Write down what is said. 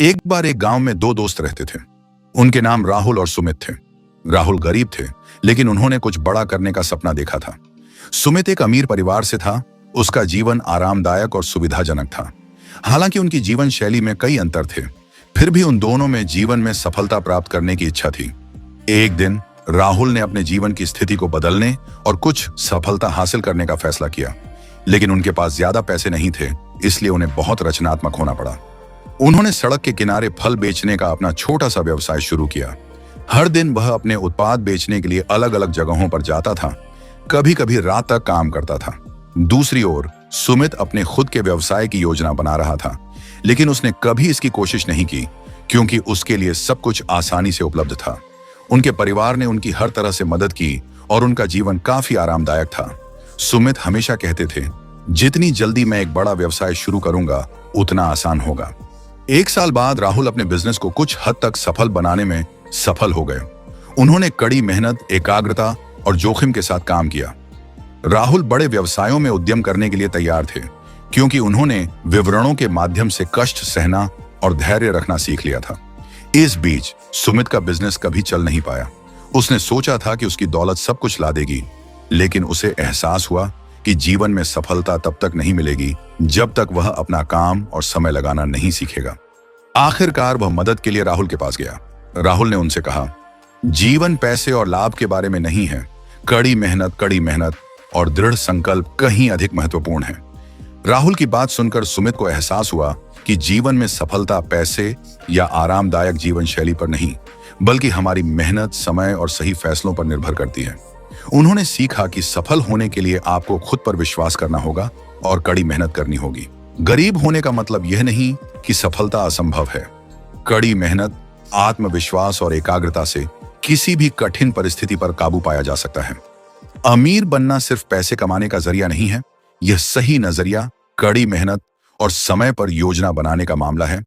एक बार एक गांव में दो दोस्त रहते थे। उनके नाम राहुल और सुमित थे। राहुल गरीब थे, लेकिन उन्होंने कुछ बड़ा करने का सपना देखा था। सुमित एक अमीर परिवार से था। उसका जीवन आरामदायक और सुविधाजनक था। हालांकि उनकी जीवन शैली में कई अंतर थे, फिर भी उन दोनों में जीवन में सफलता प्राप्त करने की इच्छा थी। एक दिन राहुल ने अपने जीवन की स्थिति को बदलने और कुछ सफलता हासिल करने का फैसला किया, लेकिन उनके पास ज्यादा पैसे नहीं थे, इसलिए उन्हें बहुत रचनात्मक होना पड़ा। उन्होंने सड़क के किनारे फल बेचने का अपना छोटा सा व्यवसाय शुरू किया। हर दिन वह अपने उत्पाद बेचने के लिए अलग अलग जगहों पर जाता था, कभी कभी रात तक काम करता था। दूसरी ओर सुमित अपने खुद के व्यवसाय की योजना बना रहा था, लेकिन उसने कभी इसकी कोशिश नहीं की, क्योंकि उसके लिए सब कुछ आसानी से उपलब्ध था। उनके परिवार ने उनकी हर तरह से मदद की और उनका जीवन काफी आरामदायक था। सुमित हमेशा कहते थे, जितनी जल्दी मैं एक बड़ा व्यवसाय शुरू करूंगा, उतना आसान होगा। एक साल बाद राहुल अपने बिजनेस को कुछ हद तक सफल बनाने में सफल हो गए। उन्होंने कड़ी मेहनत, एकाग्रता और जोखिम के साथ काम किया। राहुल बड़े व्यवसायों में उद्यम करने के लिए तैयार थे, क्योंकि उन्होंने विवरणों के माध्यम से कष्ट सहना और धैर्य रखना सीख लिया था। इस बीच सुमित का बिजनेस कभी चल नहीं पाया। उसने सोचा था कि उसकी दौलत सब कुछ ला देगी, लेकिन उसे एहसास हुआ कि जीवन में सफलता तब तक नहीं मिलेगी जब तक वह अपना काम और समय लगाना नहीं सीखेगा। आखिरकार वह मदद के लिए राहुल के पास गया। राहुल ने उनसे कहा, जीवन पैसे और लाभ के बारे में नहीं है। कड़ी मेहनत और दृढ़ संकल्प कहीं अधिक महत्वपूर्ण है। राहुल की बात सुनकर सुमित को एहसास हुआ कि जीवन में सफलता पैसे या आरामदायक जीवन शैली पर नहीं, बल्कि हमारी मेहनत, समय और सही फैसलों पर निर्भर करती है। उन्होंने सीखा कि सफल होने के लिए आपको खुद पर विश्वास करना होगा और कड़ी मेहनत करनी होगी। गरीब होने का मतलब यह नहीं कि सफलता असंभव है। कड़ी मेहनत, आत्मविश्वास और एकाग्रता से किसी भी कठिन परिस्थिति पर काबू पाया जा सकता है। अमीर बनना सिर्फ पैसे कमाने का जरिया नहीं है। यह सही नजरिया, कड़ी मेहनत और समय पर योजना बनाने का मामला है।